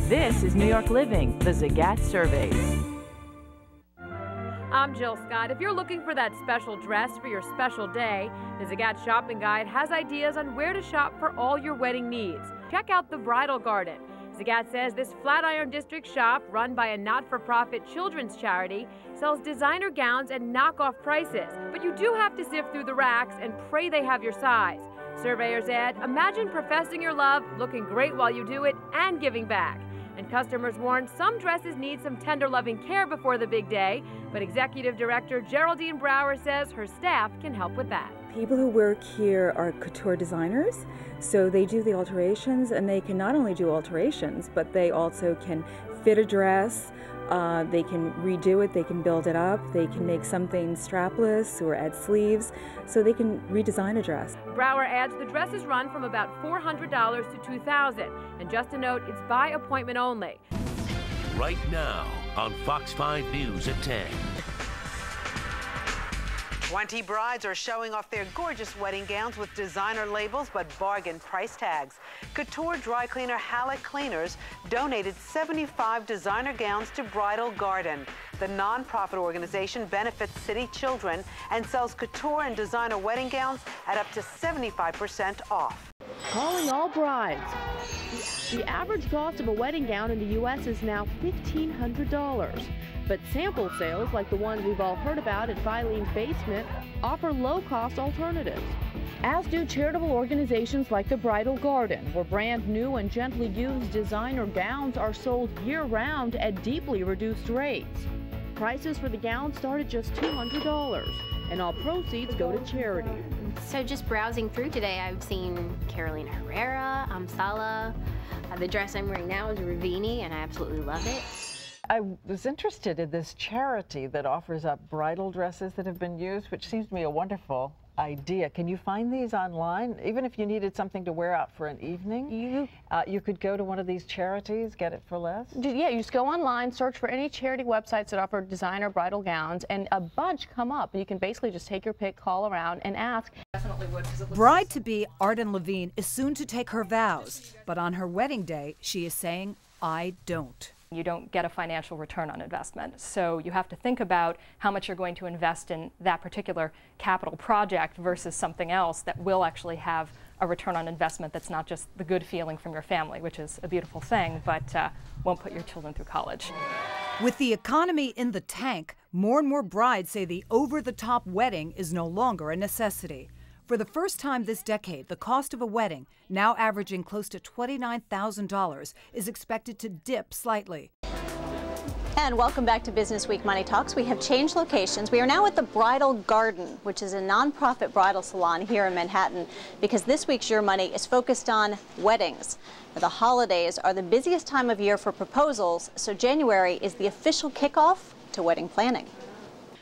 This is New York Living, the Zagat Surveys. I'm Jill Scott. If you're looking for that special dress for your special day, the Zagat Shopping Guide has ideas on where to shop for all your wedding needs. Check out the Bridal Garden. Zagat says this Flatiron District shop, run by a not-for-profit children's charity, sells designer gowns at knockoff prices. But you do have to sift through the racks and pray they have your size. Surveyors add, imagine professing your love, looking great while you do it, and giving back. And customers warn some dresses need some tender loving care before the big day, but Executive Director Geraldine Brower says her staff can help with that. People who work here are couture designers, so they do the alterations, and they can not only do alterations, but they also can fit a dress, they can redo it, they can build it up, they can make something strapless or add sleeves, so they can redesign a dress. Brower adds the dresses run from about $400 to $2,000, and just a note, it's by appointment only. Right now on Fox 5 News at 10. 20 brides are showing off their gorgeous wedding gowns with designer labels but bargain price tags. Couture dry cleaner Halleck Cleaners donated 75 designer gowns to Bridal Garden. The nonprofit organization benefits city children and sells couture and designer wedding gowns at up to 75% off. Calling all brides. The average cost of a wedding gown in the U.S. is now $1,500. But sample sales, like the ones we've all heard about at Filene's Basement, offer low-cost alternatives. As do charitable organizations like the Bridal Garden, where brand new and gently used designer gowns are sold year-round at deeply reduced rates. Prices for the gowns start at just $200, and all proceeds go to charity. So just browsing through today, I've seen Carolina Herrera, Amsala. The dress I'm wearing now is Ravini, and I absolutely love it. I was interested in this charity that offers up bridal dresses that have been used, which seems to me a wonderful idea. Can you find these online? Even if you needed something to wear out for an evening, you could go to one of these charities, get it for less? Yeah, you just go online, search for any charity websites that offer designer bridal gowns, and a bunch come up. You can basically just take your pick, call around, and ask. Bride-to-be Arden Levine is soon to take her vows, but on her wedding day, she is saying, I don't. You don't get a financial return on investment. So you have to think about how much you're going to invest in that particular capital project versus something else that will actually have a return on investment that's not just the good feeling from your family, which is a beautiful thing, but won't put your children through college. With the economy in the tank, more and more brides say the over-the-top wedding is no longer a necessity. For the first time this decade, the cost of a wedding, now averaging close to $29,000, is expected to dip slightly. And welcome back to Business Week Money Talks. We have changed locations. We are now at the Bridal Garden, which is a nonprofit bridal salon here in Manhattan, because this week's Your Money is focused on weddings. Now, the holidays are the busiest time of year for proposals, so January is the official kickoff to wedding planning.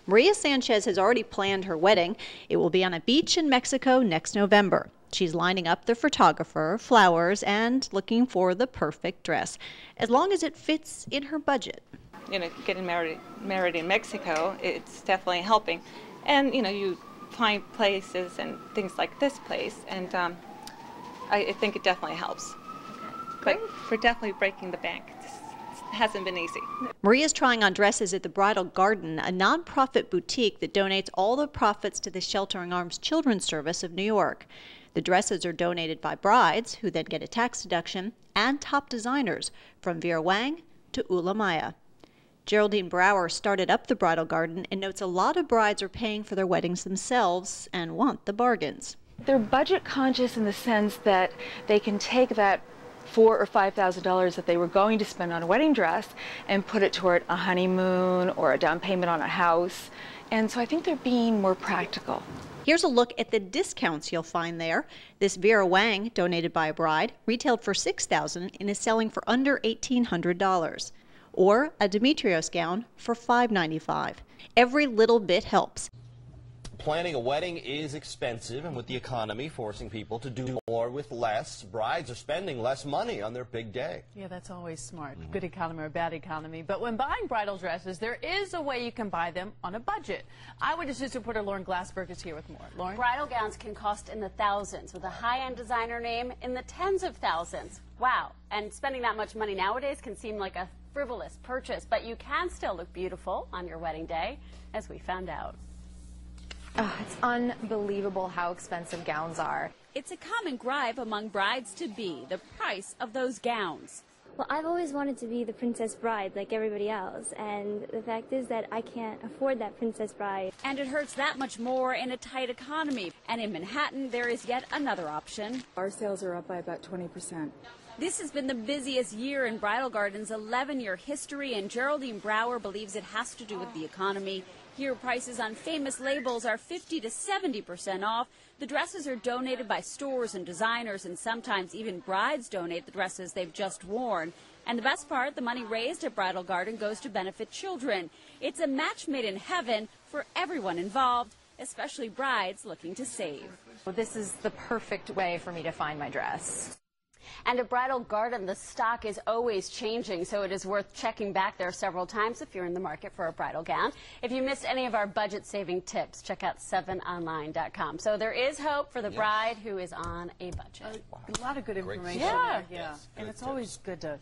Maria Sanchez has already planned her wedding. It will be on a beach in Mexico next November. She's lining up the photographer, flowers, and looking for the perfect dress, as long as it fits in her budget. You know, getting married in Mexico, it's definitely helping. And, you know, you find places and things like this place, and I think it definitely helps. But we're definitely breaking the bank. It hasn't been easy. Maria's trying on dresses at the Bridal Garden, a nonprofit boutique that donates all the profits to the Sheltering Arms Children's Service of New York. The dresses are donated by brides, who then get a tax deduction, and top designers, from Vera Wang to Ula Maya. Geraldine Brower started up the Bridal Garden and notes a lot of brides are paying for their weddings themselves and want the bargains. They're budget conscious in the sense that they can take that $4,000 or $5,000 that they were going to spend on a wedding dress and put it toward a honeymoon or a down payment on a house. And so I think they're being more practical. Here's a look at the discounts you'll find there. This Vera Wang, donated by a bride, retailed for $6,000 and is selling for under $1,800. Or a Demetrios gown for $595. Every little bit helps. Planning a wedding is expensive, and with the economy forcing people to do more with less, brides are spending less money on their big day. Yeah, that's always smart. Good economy or bad economy. But when buying bridal dresses, there is a way you can buy them on a budget. Eyewitness News reporter Lauren Glassberg is here with more. Lauren? Bridal gowns can cost in the thousands, with a high-end designer name in the tens of thousands. Wow. And spending that much money nowadays can seem like a frivolous purchase, but you can still look beautiful on your wedding day, as we found out. It's unbelievable how expensive gowns are. It's a common gripe among brides-to-be, the price of those gowns. Well, I've always wanted to be the princess bride like everybody else, and the fact is that I can't afford that princess bride. And it hurts that much more in a tight economy. And in Manhattan, there is yet another option. Our sales are up by about 20%. This has been the busiest year in Bridal Garden's 11-year history, and Geraldine Brower believes it has to do with the economy. Here, prices on famous labels are 50 to 70% off. The dresses are donated by stores and designers, and sometimes even brides donate the dresses they've just worn. And the best part, the money raised at Bridal Garden goes to benefit children. It's a match made in heaven for everyone involved, especially brides looking to save. Well, this is the perfect way for me to find my dress. And at Bridal Garden, the stock is always changing, so it is worth checking back there several times if you're in the market for a bridal gown. If you missed any of our budget-saving tips, check out 7online.com. So there is hope for the bride who is on a budget. A lot of good information. Yeah. Yes, and it's always good to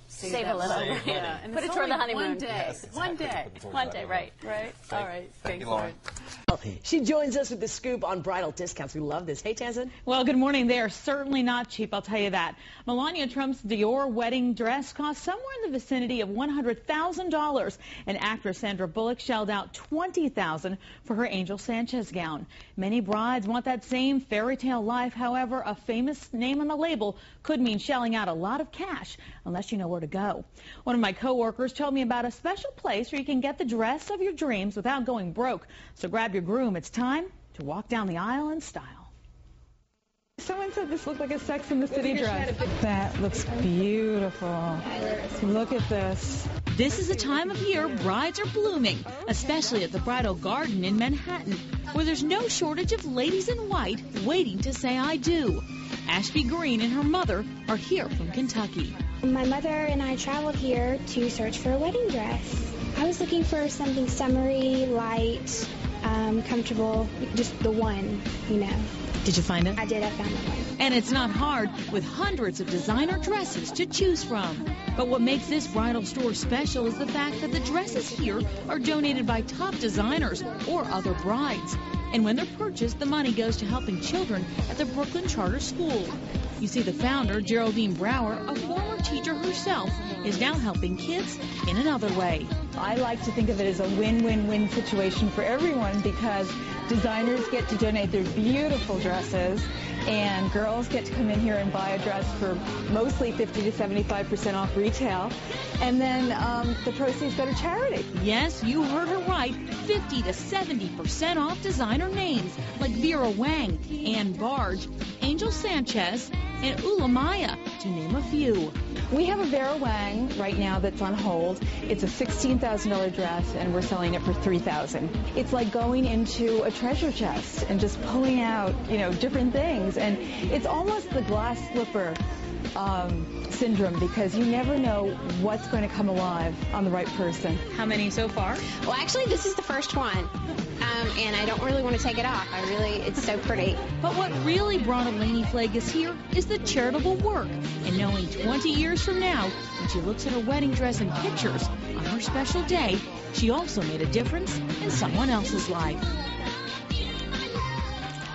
save a little. Yeah. And put it toward the honeymoon. One day. Yes, exactly. One day. One day, right. All right. Thank you, Lauren. She joins us with the scoop on bridal discounts. We love this. Hey, Tanzan. Well, good morning. They are certainly not cheap, I'll tell you that. Melania Trump's Dior wedding dress cost somewhere in the vicinity of $100,000. And actress Sandra Bullock shelled out $20,000 for her Angel Sanchez gown. Many brides want that same fairy tale life. However, a famous name on the label could mean shelling out a lot of cash unless you know where to go. One of my coworkers told me about a special place where you can get the dress of your dreams without going broke. So grab your groom. It's time to walk down the aisle in style. Someone said this looked like a Sex and the City dress. That looks beautiful. Look at this. This is a time of year brides are blooming, especially at the Bridal Garden in Manhattan, where there's no shortage of ladies in white waiting to say I do. Ashby Green and her mother are here from Kentucky. My mother and I traveled here to search for a wedding dress. I was looking for something summery, light, comfortable, just the one, you know. Did you find it? I did. I found the one. And it's not hard, with hundreds of designer dresses to choose from. But what makes this bridal store special is the fact that the dresses here are donated by top designers or other brides. And when they're purchased, the money goes to helping children at the Brooklyn Charter School. You see, the founder, Geraldine Brower, a former teacher herself, is now helping kids in another way. I like to think of it as a win-win-win situation for everyone because designers get to donate their beautiful dresses and girls get to come in here and buy a dress for mostly 50 to 75% off retail, and then the proceeds go to charity. Yes, you heard her right. 50 to 70% off designer names like Vera Wang, Ann Barge, Angel Sanchez, and Ula Maya, to name a few. We have a Vera Wang right now that's on hold. It's a $16,000 dress, and we're selling it for $3,000. It's like going into a treasure chest and just pulling out, you know, different things. And it's almost the glass slipper syndrome because you never know what's going to come alive on the right person. How many so far? Well, actually, this is the first one, and I don't really want to take it off. It's so pretty. But what really brought Elaine Flagus here is the charitable work, and knowing 20 years from now, when she looks at her wedding dress and pictures on her special day, she also made a difference in someone else's life.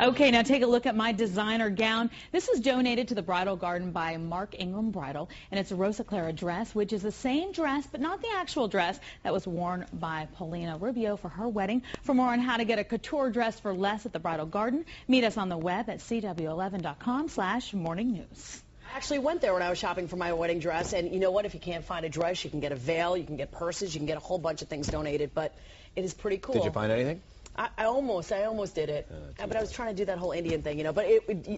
Okay, now take a look at my designer gown. This was donated to the Bridal Garden by Mark Ingram Bridal, and it's a Rosa Clara dress, which is the same dress, but not the actual dress that was worn by Paulina Rubio for her wedding. For more on how to get a couture dress for less at the Bridal Garden, meet us on the web at cw11.com/morningnews. I actually went there when I was shopping for my wedding dress, and you know what? If you can't find a dress, you can get a veil, you can get purses, you can get a whole bunch of things donated, but it is pretty cool. Did you find anything? I almost did it, but I was trying to do that whole Indian thing, you know. But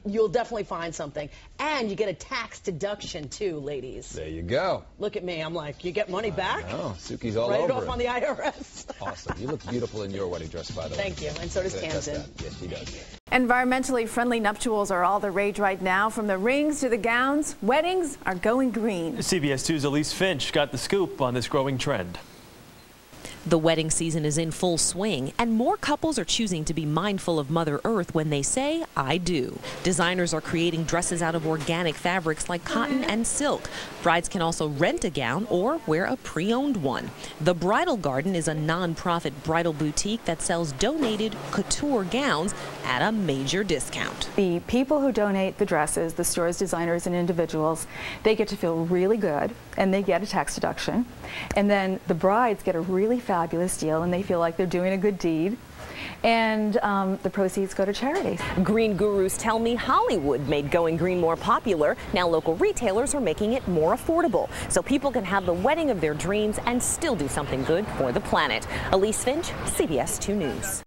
you'll definitely find something, and you get a tax deduction too, ladies. There you go. Look at me, I'm like, you get money back? Oh, Suki's all Write over it off on the IRS. Awesome. You look beautiful in your wedding dress, by the way. Thank you, and so does Tamsin. Yes, she does. Environmentally friendly nuptials are all the rage right now. From the rings to the gowns, weddings are going green. CBS 2's Elise Finch got the scoop on this growing trend. The wedding season is in full swing, and more couples are choosing to be mindful of Mother Earth when they say, I do. Designers are creating dresses out of organic fabrics like cotton and silk. Brides can also rent a gown or wear a pre-owned one. The Bridal Garden is a non-profit bridal boutique that sells donated couture gowns at a major discount. The people who donate the dresses, the store's designers and individuals, they get to feel really good, and they get a tax deduction. And then the brides get a really fabulous deal, and they feel like they're doing a good deed. And the proceeds go to charities. Green gurus tell me Hollywood made going green more popular. Now local retailers are making it more affordable, so people can have the wedding of their dreams and still do something good for the planet. Elise Finch, CBS 2 News.